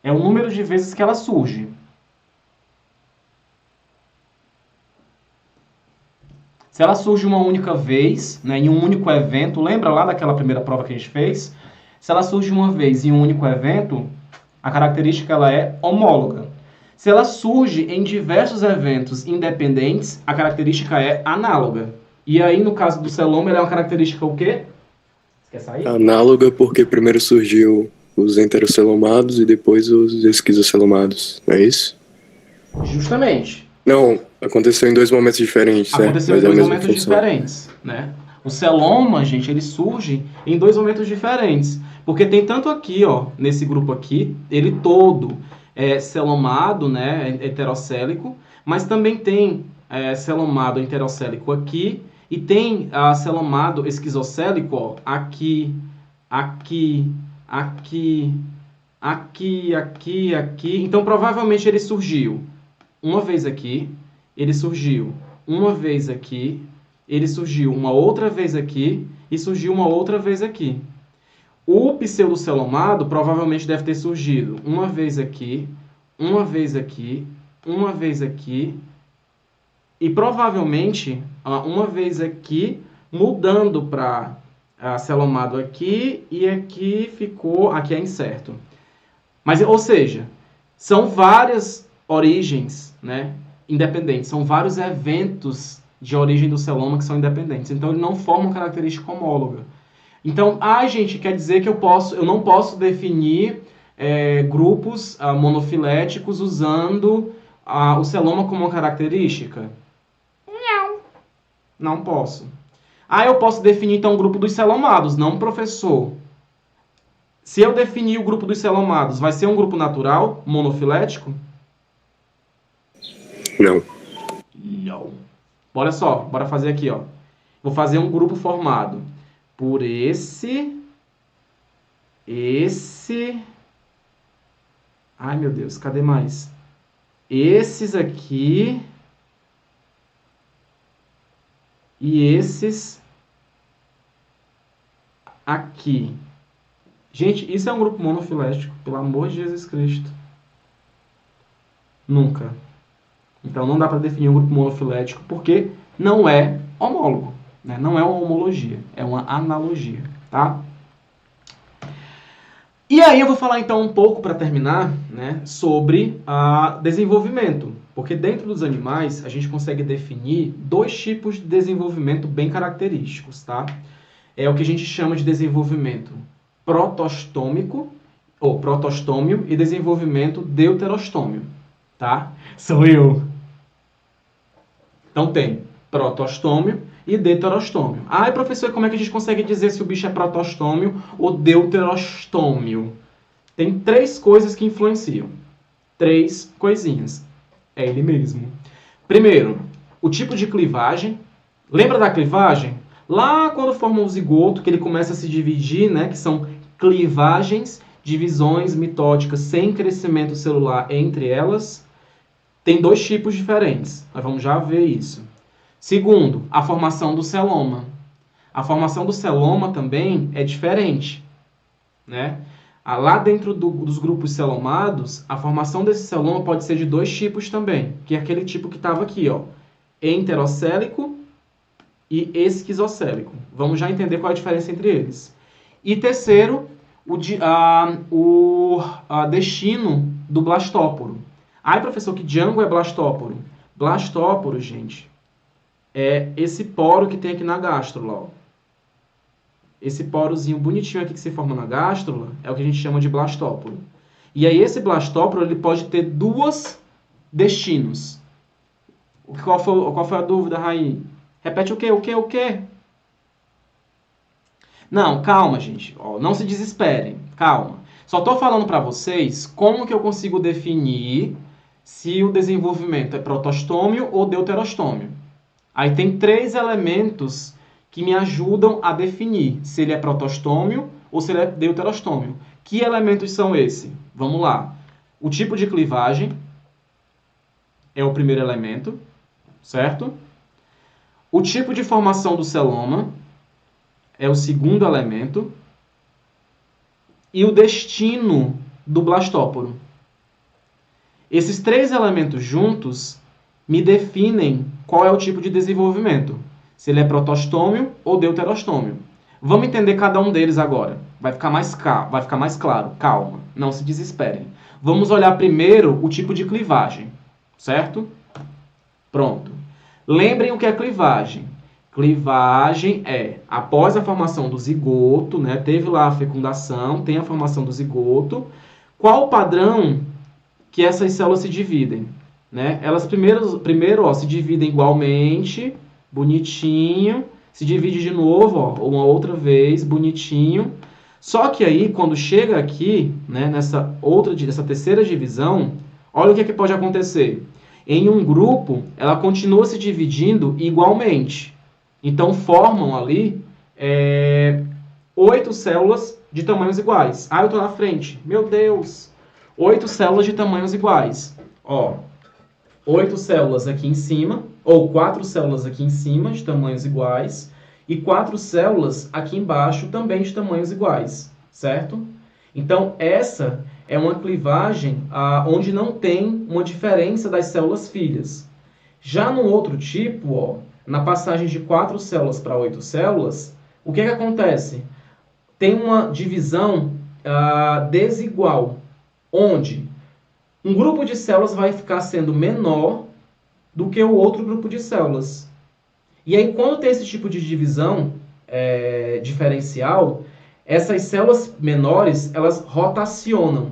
É o número de vezes que ela surge. Se ela surge uma única vez, né, em um único evento, lembra lá daquela primeira prova que a gente fez? Se ela surge uma vez em um único evento, a característica ela é homóloga. Se ela surge em diversos eventos independentes, a característica é análoga. E aí, no caso do celoma, ela é uma característica o quê? Você quer sair? Análoga porque primeiro surgiu os enterocelomados e depois os esquizocelomados, não é isso? Justamente. Não, aconteceu em dois momentos diferentes, Aconteceu mas em é a dois mesma momentos função. diferentes, né? O celoma, gente, ele surge em dois momentos diferentes. Porque tem tanto aqui, ó, nesse grupo aqui, ele todo é celomado, né, heterocélico, mas também tem celomado enterocélico aqui e tem celomado esquizocélico, ó, aqui, aqui, aqui, aqui, aqui, aqui. Então, provavelmente ele surgiu uma vez aqui, ele surgiu uma vez aqui, ele surgiu uma outra vez aqui e surgiu uma outra vez aqui. O pseudocelomado provavelmente deve ter surgido uma vez aqui, uma vez aqui, uma vez aqui e provavelmente uma vez aqui, mudando para celomado aqui e aqui ficou, aqui é incerto. Mas, ou seja, são várias origens, né, independentes, são vários eventos de origem do celoma que são independentes. Então, ele não forma uma característica homóloga. Então, gente, quer dizer que eu não posso definir grupos monofiléticos usando o celoma como uma característica? Não. Não posso. Eu posso definir, então, o grupo dos celomados. Não, professor. Se eu definir o grupo dos celomados, vai ser um grupo natural, monofilético? Não. Não. Olha só, bora fazer aqui, ó. Vou fazer um grupo formado por esse... Ai, meu Deus, cadê mais? Esses aqui... E esses... aqui. Gente, isso é um grupo monofilético, pelo amor de Jesus Cristo. Nunca. Então não dá para definir um grupo monofilético porque não é homólogo, né? Não é uma homologia, é uma analogia, tá? E aí eu vou falar então um pouco para terminar, né, sobre desenvolvimento, porque dentro dos animais a gente consegue definir dois tipos de desenvolvimento bem característicos, tá? É o que a gente chama de desenvolvimento protostômico ou protostômio e desenvolvimento deuterostômio, tá? Sou eu. Então tem protostômio e deuterostômio. Professor, como é que a gente consegue dizer se o bicho é protostômio ou deuterostômio? Tem três coisas que influenciam. Três coisinhas. É ele mesmo. Primeiro, o tipo de clivagem. Lembra da clivagem? Lá quando forma o zigoto, que ele começa a se dividir, né, que são clivagens, divisões mitóticas sem crescimento celular entre elas, tem dois tipos diferentes. Nós vamos já ver isso. Segundo, a formação do celoma. A formação do celoma também é diferente, né? Lá dentro dos grupos celomados, a formação desse celoma pode ser de dois tipos também, que é aquele tipo que estava aqui, ó, enterocélico e esquizocélico. Vamos já entender qual é a diferença entre eles. E terceiro, o destino do blastóporo. Professor, que Django é blastóporo? Blastóporo, gente, é esse poro que tem aqui na gástrula, ó. Esse porozinho bonitinho aqui que se forma na gástrula é o que a gente chama de blastóporo. E aí esse blastóporo ele pode ter dois destinos. Qual foi a dúvida, Raí? Repete o quê? Não, calma, gente. Não se desesperem. Calma. Só estou falando para vocês como que eu consigo definir se o desenvolvimento é protostômio ou deuterostômio. Aí tem 3 elementos que me ajudam a definir se ele é protostômio ou se ele é deuterostômio. Que elementos são esses? Vamos lá. O tipo de clivagem é o primeiro elemento, certo? O tipo de formação do celoma é o segundo elemento. E o destino do blastóporo. Esses 3 elementos juntos me definem qual é o tipo de desenvolvimento. Se ele é protostômio ou deuterostômio. Vamos entender cada um deles agora. Vai ficar mais claro. Calma, não se desesperem. Vamos olhar primeiro o tipo de clivagem, certo? Pronto. Lembrem o que é clivagem. Clivagem é, após a formação do zigoto, né, teve lá a fecundação, tem a formação do zigoto, qual o padrão que essas células se dividem? Né? Elas primeiro se dividem igualmente, bonitinho, se divide de novo, ó, uma outra vez, bonitinho. Só que aí, quando chega aqui, né, nessa terceira divisão, olha o que pode acontecer. Em um grupo, ela continua se dividindo igualmente. Então, formam ali 8 células de tamanhos iguais. Ah, eu estou na frente. Meu Deus! 8 células de tamanhos iguais. Ó, 8 células aqui em cima, ou 4 células aqui em cima de tamanhos iguais, e 4 células aqui embaixo também de tamanhos iguais, certo? Então, essa é uma clivagem onde não tem uma diferença das células filhas. Já no outro tipo, ó, na passagem de 4 células para 8 células, o que acontece? Tem uma divisão desigual, onde um grupo de células vai ficar sendo menor do que o outro grupo de células. E aí, quando tem esse tipo de divisão diferencial, essas células menores, elas rotacionam.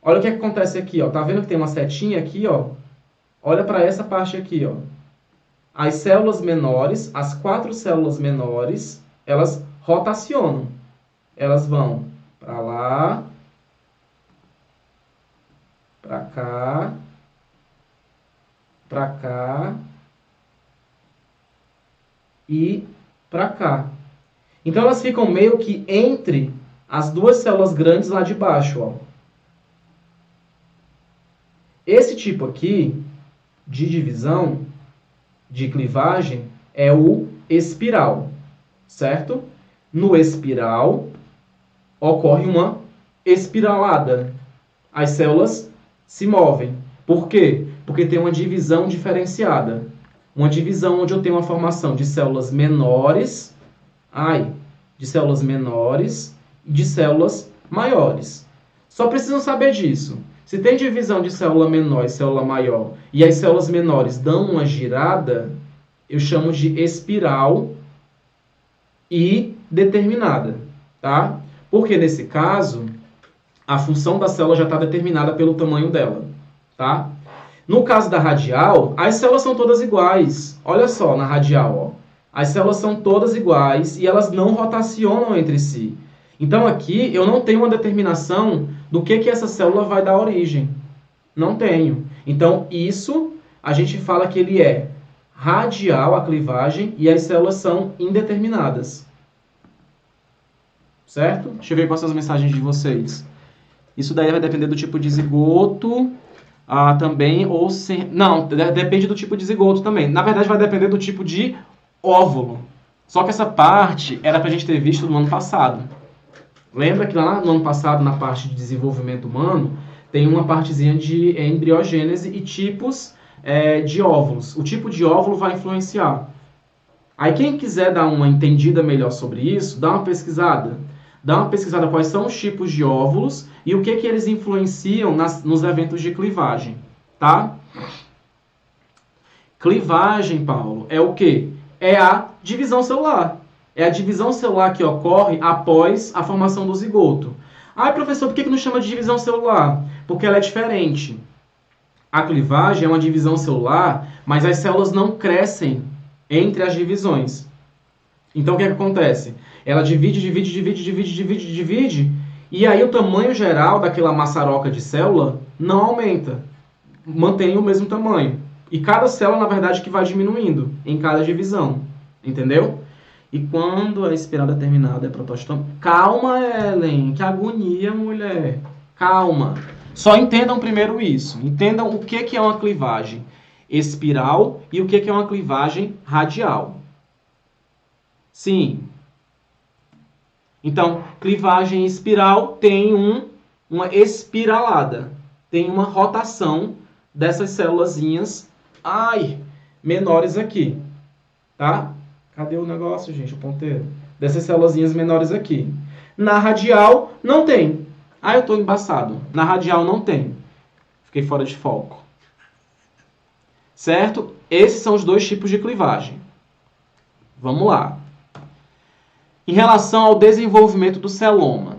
Olha o que acontece aqui, ó. Tá vendo que tem uma setinha aqui, ó? Olha para essa parte aqui, ó. As células menores, as 4 células menores, elas rotacionam. Elas vão para lá, para cá e para cá. Então, elas ficam meio que entre as 2 células grandes lá de baixo, ó. Esse tipo aqui de divisão, de clivagem, é o espiral, certo? No espiral, ocorre uma espiralada. As células se movem. Por quê? Porque tem uma divisão diferenciada. Uma divisão onde eu tenho uma formação de células menores, de células menores e de células maiores. Só precisam saber disso. Se tem divisão de célula menor e célula maior, e as células menores dão uma girada, eu chamo de espiral e determinada, tá? Porque nesse caso, a função da célula já está determinada pelo tamanho dela, tá? No caso da radial, as células são todas iguais. Olha só, na radial, ó. As células são todas iguais e elas não rotacionam entre si. Então, aqui, eu não tenho uma determinação do que essa célula vai dar origem. Não tenho. Então, isso, a gente fala que ele é radial, a clivagem, e as células são indeterminadas. Certo? Deixa eu ver quais são as mensagens de vocês. Isso daí vai depender do tipo de zigoto, também, ou se... Não, depende do tipo de zigoto também. Na verdade, vai depender do tipo de óvulo. Só que essa parte era pra gente ter visto no ano passado. Lembra que lá no ano passado, na parte de desenvolvimento humano, tem uma partezinha de embriogênese e tipos de óvulos. O tipo de óvulo vai influenciar. Aí quem quiser dar uma entendida melhor sobre isso, dá uma pesquisada. Dá uma pesquisada quais são os tipos de óvulos e o que eles influenciam nos eventos de clivagem, tá? Clivagem, Paulo, é o quê? É a divisão celular. É a divisão celular que ocorre após a formação do zigoto. Professor, por que não chama de divisão celular? Porque ela é diferente. A clivagem é uma divisão celular, mas as células não crescem entre as divisões. Então, o que acontece? Ela divide, E aí o tamanho geral daquela maçaroca de célula não aumenta, mantém o mesmo tamanho. E cada célula, na verdade, que vai diminuindo em cada divisão, entendeu? E quando a espiral determinada é protótipo... Calma, Ellen, que agonia, mulher. Calma. Só entendam primeiro isso. Entendam o que é uma clivagem espiral e o que é uma clivagem radial. Sim. Então, clivagem espiral tem uma espiralada. Tem uma rotação dessas célulazinhas menores aqui. Tá? Cadê o negócio, gente? O ponteiro. Dessas célulazinhas menores aqui. Na radial, não tem. Eu estou embaçado. Na radial, não tem. Fiquei fora de foco. Certo? Esses são os dois tipos de clivagem. Vamos lá. Em relação ao desenvolvimento do celoma,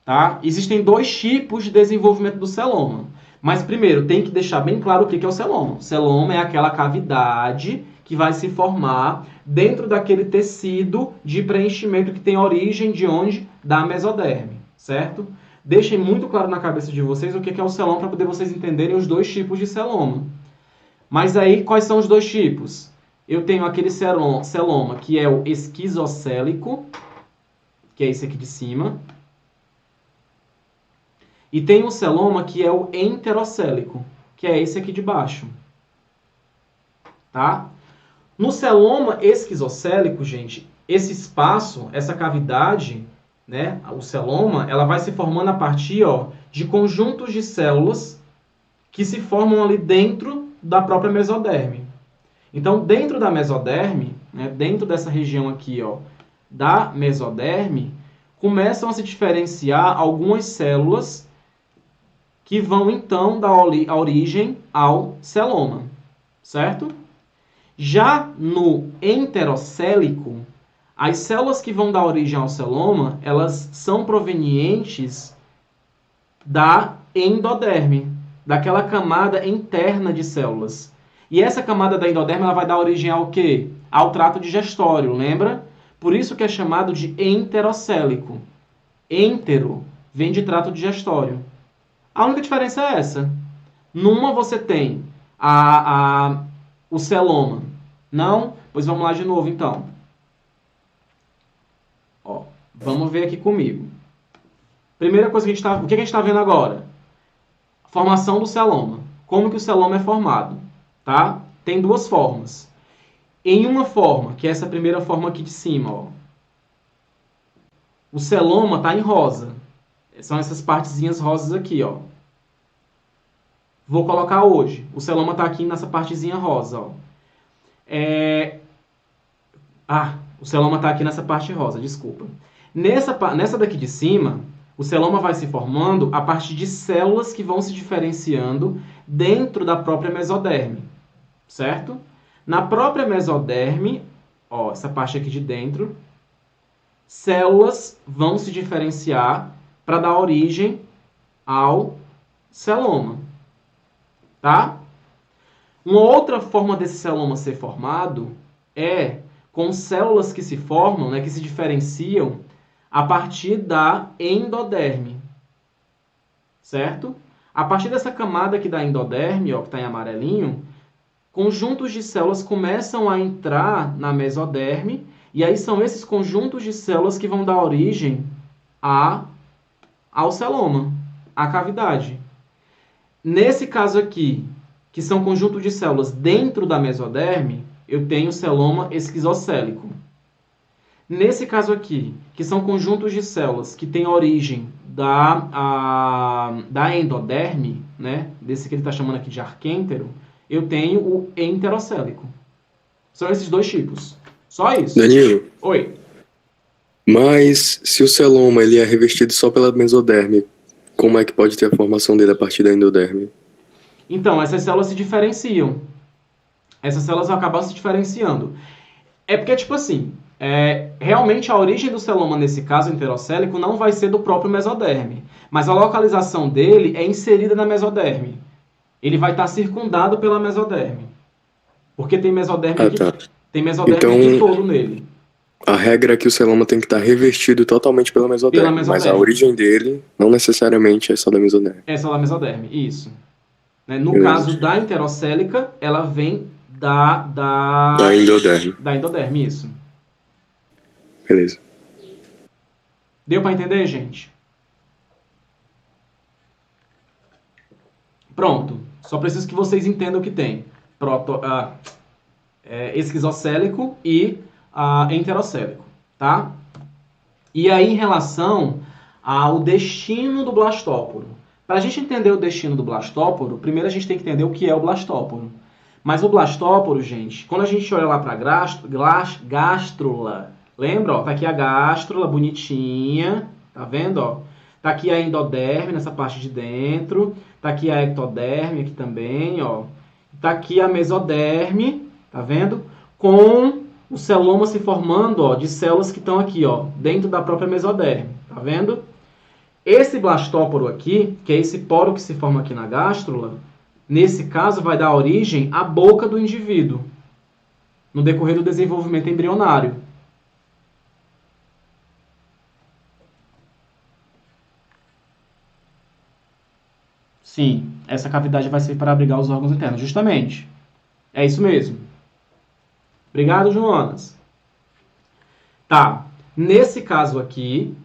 tá? Existem dois tipos de desenvolvimento do celoma. Mas, primeiro, tem que deixar bem claro o que é o celoma. O celoma é aquela cavidade que vai se formar dentro daquele tecido de preenchimento que tem origem de onde? Da mesoderme, certo? Deixem muito claro na cabeça de vocês o que é o celoma para poder vocês entenderem os dois tipos de celoma. Mas aí, quais são os dois tipos? Eu tenho aquele celoma que é o esquizocélico, que é esse aqui de cima. E tem o celoma que é o enterocélico, que é esse aqui de baixo. Tá? No celoma esquizocélico, gente, esse espaço, essa cavidade, né, o celoma, ela vai se formando a partir de conjuntos de células que se formam ali dentro da própria mesoderme. Então, dentro da mesoderme, né, dentro dessa região aqui, da mesoderme, começam a se diferenciar algumas células que vão, então, dar a origem ao celoma, certo? Já no enterocélico, as células que vão dar origem ao celoma, elas são provenientes da endoderme, daquela camada interna de células. E essa camada da endoderme ela vai dar origem ao quê? Ao trato digestório, lembra? Por isso que é chamado de enterocélico. Entero vem de trato digestório. A única diferença é essa. Numa você tem o celoma. Não? Pois vamos lá de novo, então. Vamos ver aqui comigo. Primeira coisa que o que a gente está vendo agora? Formação do celoma. Como que o celoma é formado? Tá? Tem duas formas. Em uma forma, que é essa primeira forma aqui de cima, o celoma está em rosa. São essas partezinhas rosas aqui, Vou colocar hoje. O celoma está aqui nessa partezinha rosa, o celoma está aqui nessa parte rosa, desculpa. Nessa daqui de cima, o celoma vai se formando a partir de células que vão se diferenciando dentro da própria mesoderme, certo? Na própria mesoderme, essa parte aqui de dentro, células vão se diferenciar para dar origem ao celoma, tá? Uma outra forma desse celoma ser formado é com células que se formam, que se diferenciam a partir da endoderme, certo? A partir dessa camada aqui da endoderme, que está em amarelinho, conjuntos de células começam a entrar na mesoderme, e aí são esses conjuntos de células que vão dar origem ao celoma, à cavidade. Nesse caso aqui, que são conjuntos de células dentro da mesoderme, eu tenho o celoma esquizocélico. Nesse caso aqui, que são conjuntos de células que têm origem da endoderme, desse que ele está chamando aqui de arquêntero, eu tenho o enterocélico. São esses dois tipos. Só isso. Danilo. Oi. Mas se o celoma ele é revestido só pela mesoderme, como é que pode ter a formação dele a partir da endoderme? Então, essas células se diferenciam. Essas células vão acabar se diferenciando. É porque, tipo assim, realmente a origem do celoma, nesse caso enterocélico, não vai ser do próprio mesoderme. Mas a localização dele é inserida na mesoderme. Ele vai estar circundado pela mesoderme. Porque tem mesoderme aqui, tem mesoderme aqui todo nele. A regra é que o celoma tem que estar revestido totalmente pela mesoderme, mas a mesoderme. origem dele não necessariamente é só da mesoderme. É só da mesoderme, isso. Né? No Beleza. caso da enterocélica, ela vem da endoderme. Da endoderme, isso. Beleza. Deu para entender, gente? Pronto. Só preciso que vocês entendam o que tem. Esquizocélico e enterocélico, tá? E aí, em relação ao destino do blastóporo. Para a gente entender o destino do blastóporo, primeiro a gente tem que entender o que é o blastóporo. Mas o blastóporo, gente, quando a gente olha lá para a gástrula, lembra? Ó, tá aqui a gástrula bonitinha, tá vendo? Ó? Tá aqui a endoderme nessa parte de dentro, tá aqui a ectoderme aqui também, ó. Tá aqui a mesoderme, tá vendo? Com o celoma se formando, ó, de células que estão aqui, ó, dentro da própria mesoderme, tá vendo? Esse blastóporo aqui, que é esse poro que se forma aqui na gástrula, nesse caso vai dar origem à boca do indivíduo, no decorrer do desenvolvimento embrionário. Sim, essa cavidade vai ser para abrigar os órgãos internos, justamente. É isso mesmo. Obrigado, Jonas. Tá, nesse caso aqui,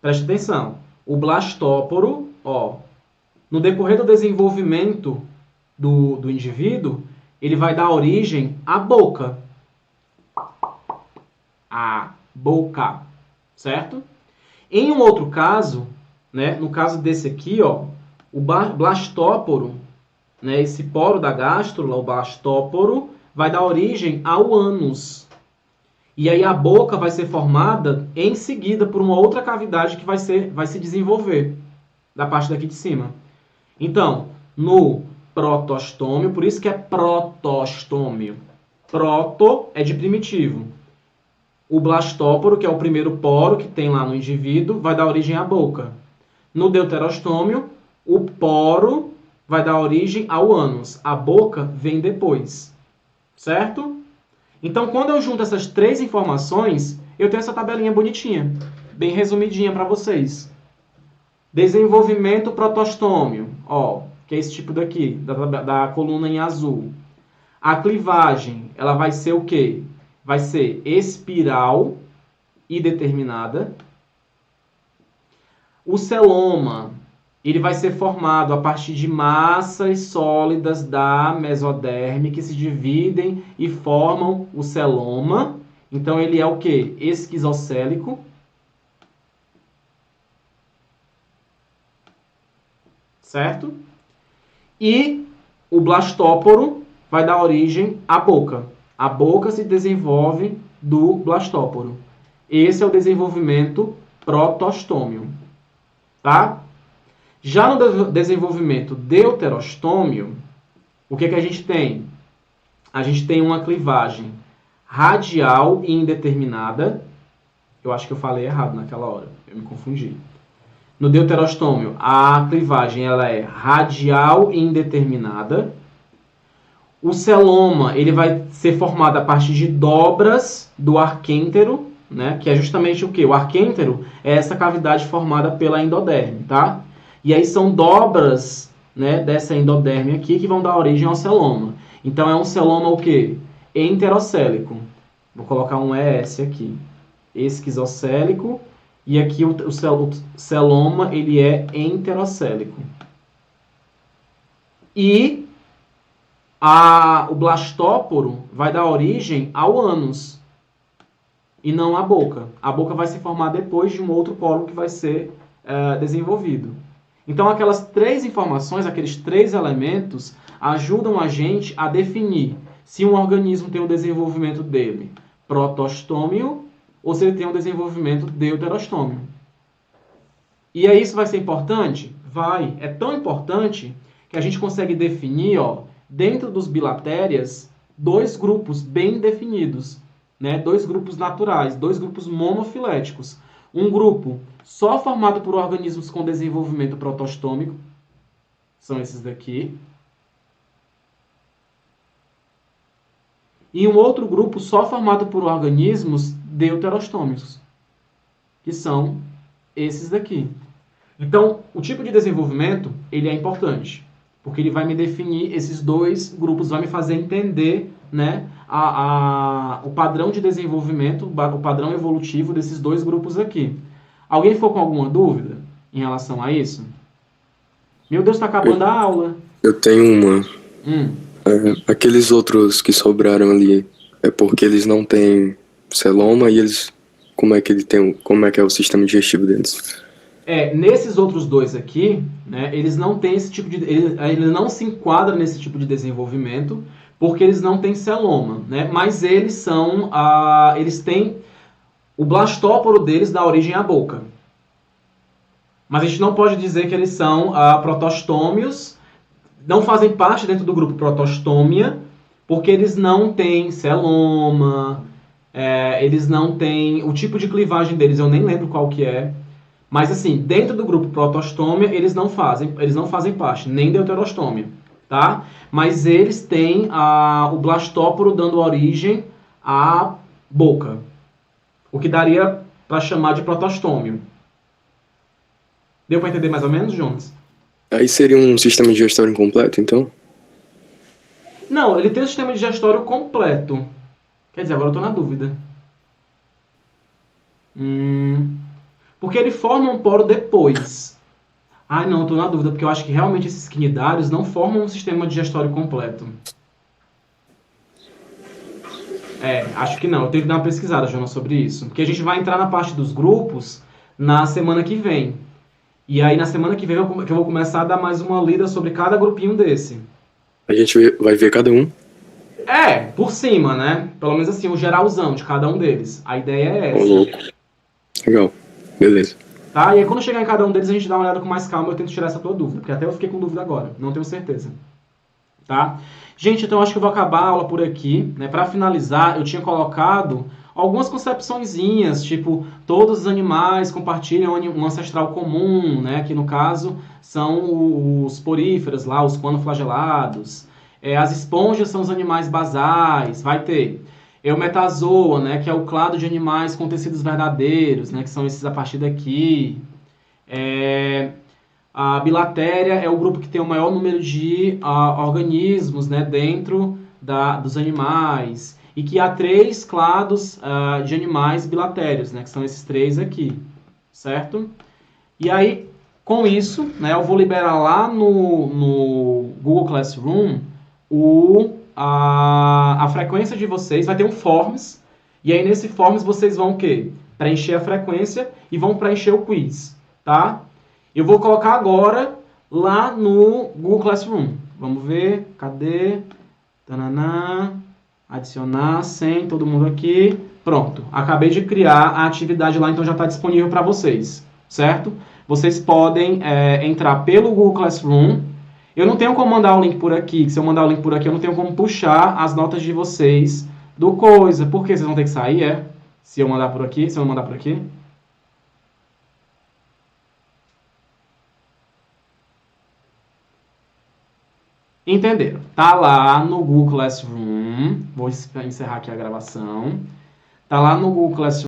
preste atenção, o blastóporo, ó, no decorrer do desenvolvimento do indivíduo, ele vai dar origem à boca. A boca, certo? Em um outro caso, né, no caso desse aqui, ó, o blastóporo, né, esse poro da gástrula, o blastóporo, vai dar origem ao ânus. E aí a boca vai ser formada em seguida por uma outra cavidade que vai se desenvolver da parte daqui de cima. Então, no protostômio, por isso que é protostômio. Proto é de primitivo. O blastóporo, que é o primeiro poro que tem lá no indivíduo, vai dar origem à boca. No deuterostômio, o poro vai dar origem ao ânus. A boca vem depois. Certo? Então, quando eu junto essas três informações, eu tenho essa tabelinha bonitinha, bem resumidinha para vocês. Desenvolvimento protostômio, ó, que é esse tipo daqui, da coluna em azul. A clivagem, ela vai ser o quê? Vai ser espiral e determinada. O celoma, ele vai ser formado a partir de massas sólidas da mesoderme que se dividem e formam o celoma. Então, ele é o quê? Esquizocélico. Certo? E o blastóporo vai dar origem à boca. A boca se desenvolve do blastóporo. Esse é o desenvolvimento protostômio. Tá? Já no desenvolvimento deuterostômio, o que a gente tem? A gente tem uma clivagem radial e indeterminada. Eu acho que eu falei errado naquela hora, eu me confundi. No deuterostômio, a clivagem ela é radial e indeterminada. O celoma ele vai ser formado a partir de dobras do arquêntero, né? Que é justamente o quê? O arquêntero é essa cavidade formada pela endoderme, tá? E aí são dobras, né, dessa endoderme aqui que vão dar origem ao celoma. Então é um celoma o quê? Enterocélico. Vou colocar um ES aqui. Esquizocélico. E aqui o celoma ele é enterocélico. E o blastóporo vai dar origem ao ânus e não à boca. A boca vai se formar depois de um outro polo que vai ser desenvolvido. Então, aquelas três informações, aqueles três elementos, ajudam a gente a definir se um organismo tem o desenvolvimento dele protostômio ou se ele tem o desenvolvimento deuterostômio. E aí isso vai ser importante? Vai. É tão importante que a gente consegue definir, ó, dentro dos bilatérias, dois grupos bem definidos, né? Dois grupos naturais, dois grupos monofiléticos. Um grupo só formado por organismos com desenvolvimento protostômico, são esses daqui. E um outro grupo só formado por organismos deuterostômicos, que são esses daqui. Então, o tipo de desenvolvimento, ele é importante, porque ele vai me definir esses dois grupos, vai me fazer entender, né, o padrão de desenvolvimento, o padrão evolutivo desses dois grupos aqui. Alguém ficou com alguma dúvida em relação a isso? Meu Deus, está acabando a aula. Eu tenho uma. Aqueles outros que sobraram ali, é porque eles não têm celoma e eles... Como é que é o sistema digestivo deles? Nesses outros dois aqui, né, eles não têm esse tipo de... Ele não se enquadra nesse tipo de desenvolvimento, porque eles não têm celoma, né? Mas eles são... eles têm... O blastóporo deles dá origem à boca. Mas a gente não pode dizer que eles são protostômios, não fazem parte dentro do grupo protostômia, porque eles não têm celoma, eles não têm... O tipo de clivagem deles eu nem lembro qual que é. Mas assim, dentro do grupo protostômia, eles não fazem parte, nem deuterostômia, tá? Mas eles têm o blastóporo dando origem à boca, o que daria para chamar de protostômio. Deu para entender mais ou menos, Jonas? Aí seria um sistema digestório incompleto, então? Não, ele tem um sistema digestório completo. Quer dizer, agora eu estou na dúvida. Porque ele forma um poro depois. Não, estou na dúvida, porque eu acho que realmente esses quinidários não formam um sistema digestório completo. Acho que não. Eu tenho que dar uma pesquisada, Jonas, sobre isso. Porque a gente vai entrar na parte dos grupos na semana que vem. E aí, na semana que vem, eu vou começar a dar mais uma lida sobre cada grupinho desse. A gente vai ver cada um? Por cima, né? Pelo menos assim, o geralzão de cada um deles. A ideia é essa. Louco. Legal. Beleza. Tá? E aí, quando chegar em cada um deles, a gente dá uma olhada com mais calma. Eu tento tirar essa tua dúvida. Porque até eu fiquei com dúvida agora. Não tenho certeza. Tá? Gente, então acho que eu vou acabar a aula por aqui, né? Para finalizar, eu tinha colocado algumas concepçõezinhas, tipo, todos os animais compartilham um ancestral comum, né? Que no caso são os poríferos lá, os coanoflagelados. As esponjas são os animais basais, vai ter. O metazoa, né? Que é o clado de animais com tecidos verdadeiros, né? Que são esses a partir daqui. A bilatéria é o grupo que tem o maior número de organismos, né, dentro dos animais. E que há 3 clados de animais bilatérios, né, que são esses 3 aqui, certo? E aí, com isso, né, eu vou liberar lá no Google Classroom a frequência de vocês. Vai ter um Forms, e aí nesse Forms vocês vão o quê? Preencher a frequência e vão preencher o quiz, tá? Eu vou colocar agora lá no Google Classroom. Vamos ver, cadê? Tananá, adicionar, sem, todo mundo aqui. Pronto, acabei de criar a atividade lá, então já está disponível para vocês, certo? Vocês podem entrar pelo Google Classroom. Eu não tenho como mandar o link por aqui, que se eu mandar o link por aqui, eu não tenho como puxar as notas de vocês do coisa. Por quê? Vocês vão ter que sair, Se eu mandar por aqui, se eu não mandar por aqui. Entenderam? Tá lá no Google Classroom. Vou encerrar aqui a gravação. Tá lá no Google Classroom.